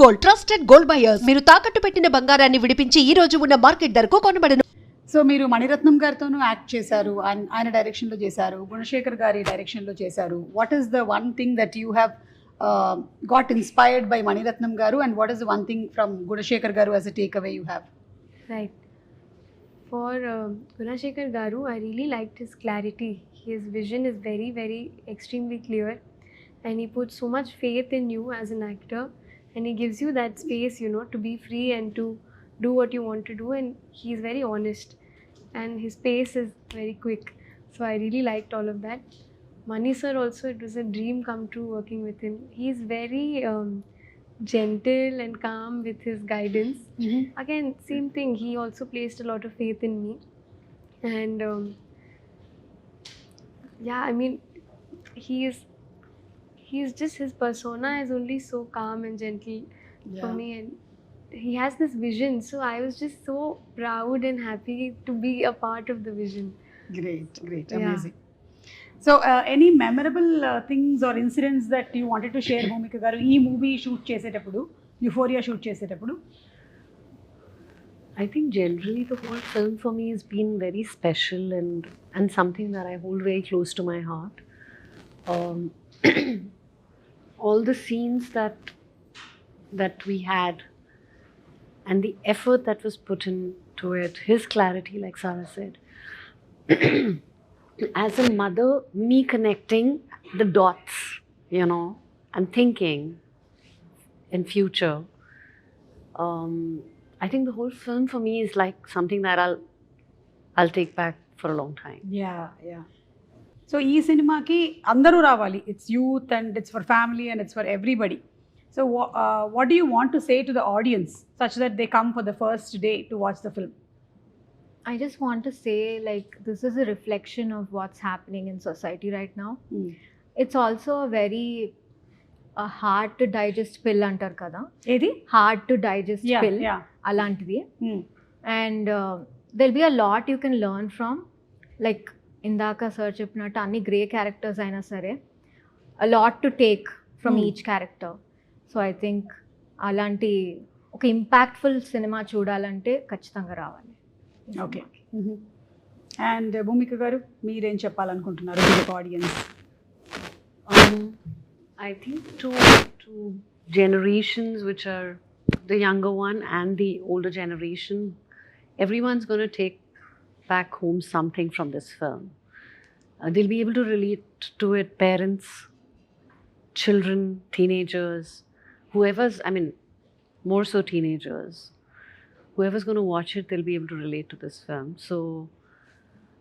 Gold, trusted gold buyers. మీరు తాకట్టు పెట్టిన బంగారాన్ని విడిపించి ఈ రోజు ఉన్న మార్కెట్ ధరకు కొనబడను. సో మీరు మణిరత్నం గారితోనూ యాక్ట్ చేశారు, ఆయన డైరెక్షన్లో చేశారు, గుణశేఖర్ గారి డైరెక్షన్లో చేశారు. What is the one thing that you have got inspired by Mani Ratnam గారు, and what is the one thing from Gunashekhar గారు as a take away you have? Right. For Gunashekhar Garu, I really liked his clarity. His vision is very, very extremely clear, and he puts so much faith in you as an actor, and he gives you that space, you know, to be free and to do what you want to do. And he's very honest, and his pace is very quick. So I really liked all of that. Mani sir also, it was a dream come true working with him. He's very gentle and calm with his guidance. Again, same thing, he also placed a lot of faith in me, and yeah, I mean, he's just, his persona is only so calm and gentle for me, and he has this vision, so I was just so proud and happy to be a part of the vision. Great, Yeah. amazing. So any memorable things or incidents that you wanted to share, Bhumika garu, ee movie shoot చేసేటప్పుడు, Euphoria shoot చేసేటప్పుడు? I think generally the whole film for me has been very special and something that I hold very close to my heart. All the scenes that we had and the effort that was put into it, his clarity, like Sarah said. As a mother, me connecting the dots, you know, and thinking in future. I think the whole film for me is like something that I'll take back for a long time. Yeah. So ఈ సినిమాకి అందరూ రావాలి. It's youth and it's for family and it's for everybody. So what do you want to say to the audience such that they come for the first day to watch the film? I just want to say, like, this is a reflection of what's happening in society right now. It's also a very hard to digest pill antar kada. ఏది? Hard to digest pill. Yeah. Alantidi. And there'll be a lot you can learn from. Like, indaka sir cheppinattu anni grey characters aina sare, a lot to take from each character. So I think alanti oka impactful cinema చూడాలంటే ఖచ్చితంగా రావాలి. Okay. And Bhumika గారు, మీరేం చెప్పాలనుకుంటున్నారు to the audience? I think to generations which are the younger one and the older generation, everyone's going to take back home something from this film. They'll be able to relate to it, parents, children, teenagers, whoever's, I mean, more so teenagers. Whoever's going to watch it, they'll be able to relate to this film. So,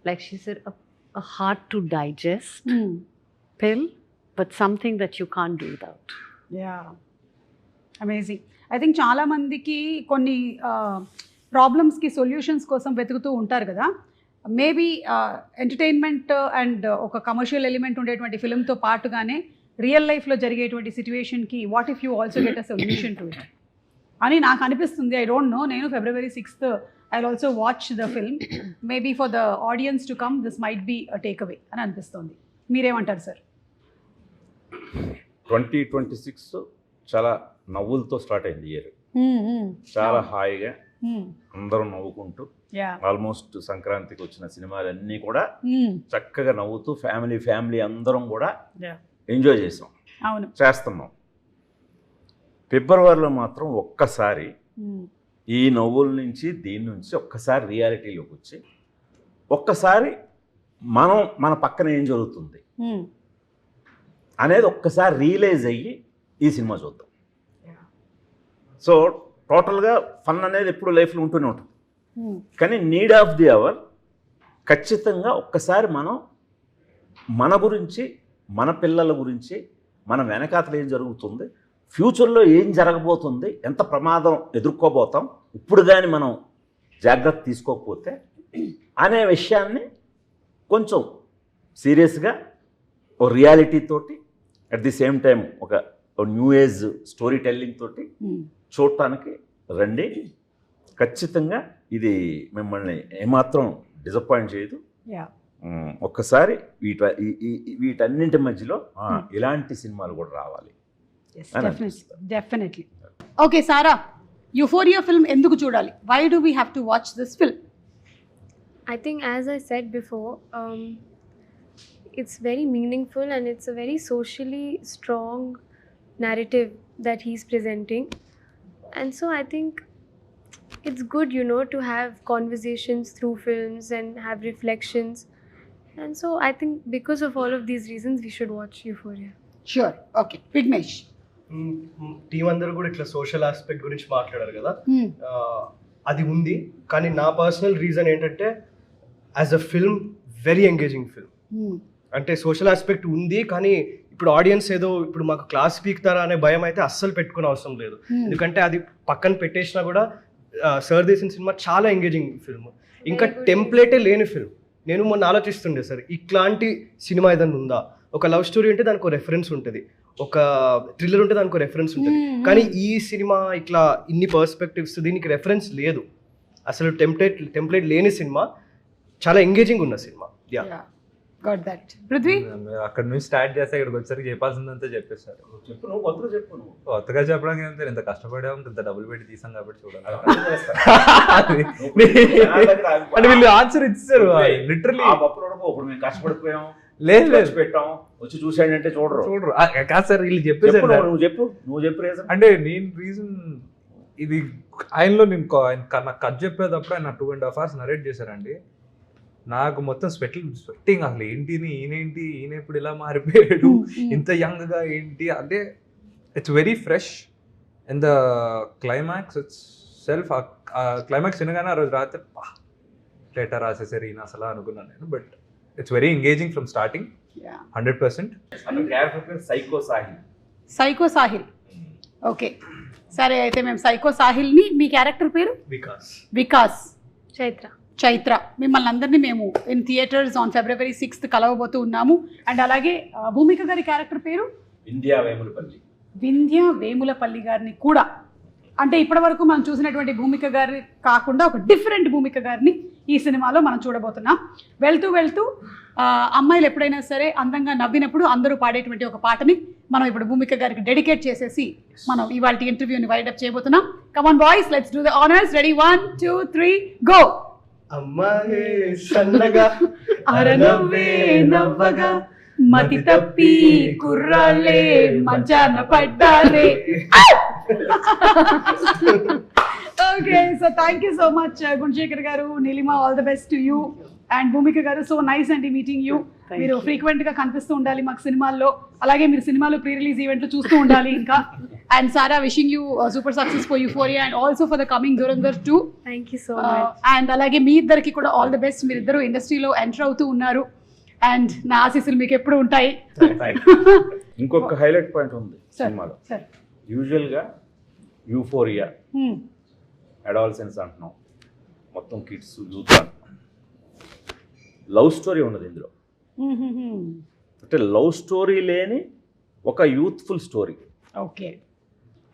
like she said, a hard to digest pill, but something that you can't do without. Yeah, amazing. I think చాలా మందికి కొన్ని ప్రాబ్లమ్స్కి solutions కోసం వెతుకుతూ ఉంటారు కదా. Maybe entertainment and ఒక commercial element ఉండేటువంటి ఫిల్మ్తో పాటుగానే రియల్ లైఫ్లో జరిగేటువంటి సిచ్యువేషన్కి what if you also get a solution to it అని నాకు అనిపిస్తుంది. ఐ డోంట్ నో, నేను February 6th I will also watch the film. Maybe for the audience to come this might be a take away అని అనిపిస్తుంది. మీరేమంటారు sir? 2026 చాలా నవ్వులతో start అయింది ఇయర్. చాలా హాయిగా అందరూ నవ్వుకుంటూ, ఆల్మోస్ట్ సంక్రాంతికి వచ్చిన సినిమాలన్నీ కూడా చక్కగా నవ్వుతూ ఫ్యామిలీ అందరం కూడా ఎంజాయ్ చేసాం, చేస్తున్నాం. ఫిబ్రవరిలో మాత్రం ఒక్కసారి ఈ నవ్వుల నుంచి దీని నుంచి ఒక్కసారి రియాలిటీలోకి వచ్చి ఒక్కసారి మన పక్కన ఏం జరుగుతుంది అనేది ఒక్కసారి రియలైజ్ అయ్యి ఈ సినిమా చూద్దాం. సో టోటల్గా ఫన్ అనేది ఎప్పుడు లైఫ్లో ఉంటూనే ఉంటుంది, కానీ నీడ్ ఆఫ్ ది అవర్ ఖచ్చితంగా ఒక్కసారి మనం మన గురించి, మన పిల్లల గురించి, మన వెనకాతలు ఏం జరుగుతుంది, ఫ్యూచర్లో ఏం జరగబోతుంది, ఎంత ప్రమాదం ఎదుర్కోబోతాం ఇప్పుడు కానీ మనం జాగ్రత్త తీసుకోకపోతే అనే విషయాన్ని కొంచెం సీరియస్గా ఓ రియాలిటీ తోటి అట్ ది సేమ్ టైం ఒక న్యూ ఏజ్ స్టోరీ టెల్లింగ్ తోటి చూడటానికి రండి. ఖచ్చితంగా ఇది మిమ్మల్ని ఏమాత్రం డిసప్పాయింట్ చేయదు. ఒక్కసారి వీటన్నింటి మధ్యలో ఇలాంటి సినిమాలు కూడా రావాలి. Definitely. Okay Sara, Euphoria film ఎందుకు చూడాలి? Why do we have to watch this film? I think, as I said before, it's very meaningful and it's a very socially strong narrative that he's presenting. And so I think it's good, you know, to have conversations through films and have reflections. And so I think because of all of these reasons, we should watch Euphoria. Sure. Okay Vignesh. Team అందరూ కూడా ఇట్లా social aspect గురించి మాట్లాడారు కదా, అది ఉంది. కానీ నా పర్సనల్ రీజన్ ఏంటంటే as a film very engaging film. అంటే సోషల్ ఆస్పెక్ట్ ఉంది, కానీ ఇప్పుడు ఆడియన్స్ ఏదో ఇప్పుడు మాకు క్లాస్ పీకుతారా అనే భయం అయితే అస్సలు పెట్టుకునే అవసరం లేదు. ఎందుకంటే అది పక్కన పెట్టేసినా కూడా సార్ తీసిన సినిమా చాలా ఎంగేజింగ్ ఫిల్మ్, ఇంకా టెంప్లేటే లేని ఫిల్మ్. నేను మొన్న ఆలోచిస్తుండే సార్, ఇట్లాంటి సినిమా ఏదైనా ఉందా? ఒక లవ్ స్టోరీ ఉంటే దానికి ఒక రెఫరెన్స్ ఉంటుంది, ఒక థ్రిల్లర్ ఉంటే దానికి ఒక రెఫరెన్స్ ఉంటుంది. కానీ ఈ సినిమా ఇట్లా ఇన్ని పర్స్పెక్టివ్స్, దీనికి రెఫరెన్స్ లేదు అసలు. టెంప్లేట్ లేని సినిమా, చాలా ఎంగేజింగ్ ఉన్న సినిమా. Got that. పృథ్వీ? అక్కడ నుంచి స్టార్ట్ చేస్తే ఇక్కడికి వచ్చరికి చెప్పాల్సిందంతా చెప్పేశారు. చెప్పు, నువ్వు కొత్తగా చెప్పు. నువ్వు కొత్తగా చెప్పడానికి ఏం ఇంత కష్టపడాము, ఇంత డబ్బులు పెట్టి తీసాం కాబట్టి చూడాలి. అంటే వీళ్ళు ఆన్సర్ ఇచ్చారు లిటరలీ. ఇప్పుడు మేము కష్టపడిపోయాం, లేదు లేదు పెట్టాం, వచ్చి చూసాడంటే చూడరు. కాదు సార్, వీళ్ళు చెప్పేసారు. నువ్వు చెప్పు రీజన్. అంటే నేను రీజన్ ఇది ఆయనలో నేను నాకు కథ చెప్పేటప్పుడు ఆయన 2.5 hours నరేట్ చేశారండి. నాకు మొత్తం స్వెట్టింగ్ అసలు ఏంటిని, ఈయన ఇప్పుడు ఇలా మారిపోయాడు, ఇంత యంగ్గా ఏంటి అంటే. It's very fresh and the climax it's self. Climax వినగానే ఆ రోజు రాత్రి లెటర్ రాసేసారు ఈయన అసలు అనుకున్నాను నేను. But it's very engaging from starting 100%. Psycho Sahil. Okay సరే, అయితే మేము సైకో సాహిల్ని, మీ క్యారెక్టర్ పేరు? వికాస్. చైత్ర. మిమ్మల్ని అందరినీ మేము in theatres on February 6th కలవబోతూ ఉన్నాము. అండ్ అలాగే భూమిక గారి క్యారెక్టర్ పేరు? వింధ్య వేములపల్లి గారిని కూడా, అంటే ఇప్పటి వరకు మనం చూసినటువంటి భూమిక గారి కాకుండా ఒక డిఫరెంట్ భూమిక గారిని ఈ సినిమాలో మనం చూడబోతున్నాం. వెళ్తూ అమ్మాయిలు ఎప్పుడైనా సరే అందంగా నవ్వినప్పుడు అందరూ పాడేటువంటి ఒక పాటని మనం ఇప్పుడు భూమిక గారికి డెడికేట్ చేసేసి మనం ఇవాళ ఇంటర్వ్యూని వైండప్ చేయబోతున్నాం. Come on boys, let's do the honours. Ready, 1 2 3 go. అమ్మాయే సన్నగా అరనవ్వే నవ్వగా మతి తప్పి కుర్రాళ్ళే మంచాన పడ్డాలే. Okay, so thank you so much Gunashekhar గారు, Neelima, all the best to you. And Bhumika గారు, సో నైస్ అండి మీటింగ్ యూ. మీరు ఫ్రీక్వెంట్గా కనిపిస్తూ ఉండాలి మాకు సినిమాల్లో, అలాగే మీరు సినిమాలు ప్రీ రిలీజ్ ఈవెంట్లు చూస్తూ ఉండాలి ఇంకా. And Sara, wishing you super success for Euphoria and also for the coming Dhurandhar 2. Thank you so much. అండ్ అలాగే మీ ఇద్దరికి కూడా ఆల్ ద బెస్ట్. మీరిద్దరూ ఇండస్ట్రీలో ఎంటర్ అవుతూ ఉన్నారు అండ్ నా ఆశీస్సులు మీకు ఎప్పుడు ఉంటాయి. ఇంకొక హైలైట్ పాయింట్ ఉంది సినిమాలో. యూజువల్గా యూఫోరియా అడాలసెన్స్ అంటున్నాం, మొత్తం కిడ్స్ యూత్ అంటున్నాం. లవ్ స్టోరీ ఉన్నది ఇందులో. అంటే లవ్ స్టోరీ లేని ఒక యూత్ఫుల్ స్టోరీ. ఓకే,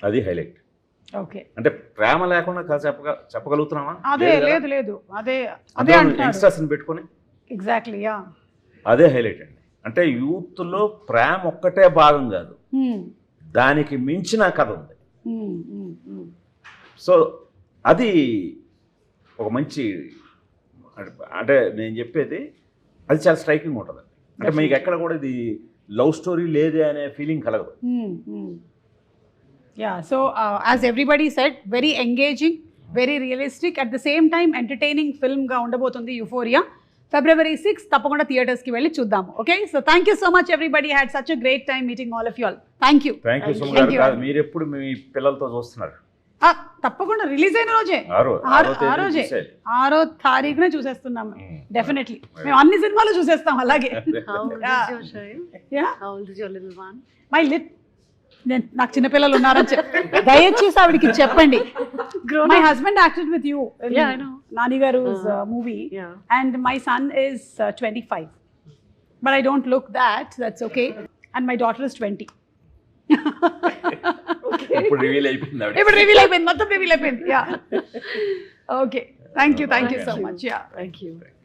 అది హైలైట్. ఓకే, అంటే ప్రేమ లేకుండా చెప్పగలుగుతున్నావా? అదే లేదు లేదు, అదే యంగ్స్టర్స్ పెట్టుకొని ఎగ్జాక్ట్లీ, యా, అదే హైలైట్ అండి. అంటే యూత్లో ప్రేమ ఒక్కటే భాగం కాదు, దానికి మించిన కథ ఉంది. సో అది ఒక మంచి, అంటే నేను చెప్పేది అది చాలా స్ట్రైకింగ్ ఉంటుంది. అంటే మీకు ఎక్కడ కూడా ఇది లవ్ స్టోరీ లేదే అనే ఫీలింగ్ కలగదు. Yeah, so as everybody said, very engaging, very realistic, at the same time entertaining ఫిల్మ్గా ఉండబోతుంది యూఫోరియా. February 6th తప్పకుండా థియేటర్స్కి వెళ్ళి చూద్దాము. Okay, so thank you so much everybody. Had such a great time meeting all of you all. Thank you so much. మీరు ఎప్పుడు మీ పిల్లలతో చూస్తున్నారు? తప్పకుండా రిలీజ్ అయిన రోజే, ఆ రోజే 6వ తారీఖునే చూసేస్తున్నాం. డెఫినెట్లీ మేము అన్ని సినిమాలు చూసేస్తాం అలాగే. మై లిట్, నాకు చిన్నపిల్లలు ఉన్నారని దయచేసి ఆవిడకి చెప్పండి. My husband acted with you Nani గారు movie and my son is 25, but I don't look that's okay, and my daughter is 20. ఇప్పుడు రివీల్ అయిపోయింది, మొత్తం రివీల్ అయిపోయింది. Yeah, okay, thank you so much. Yeah, Thank you.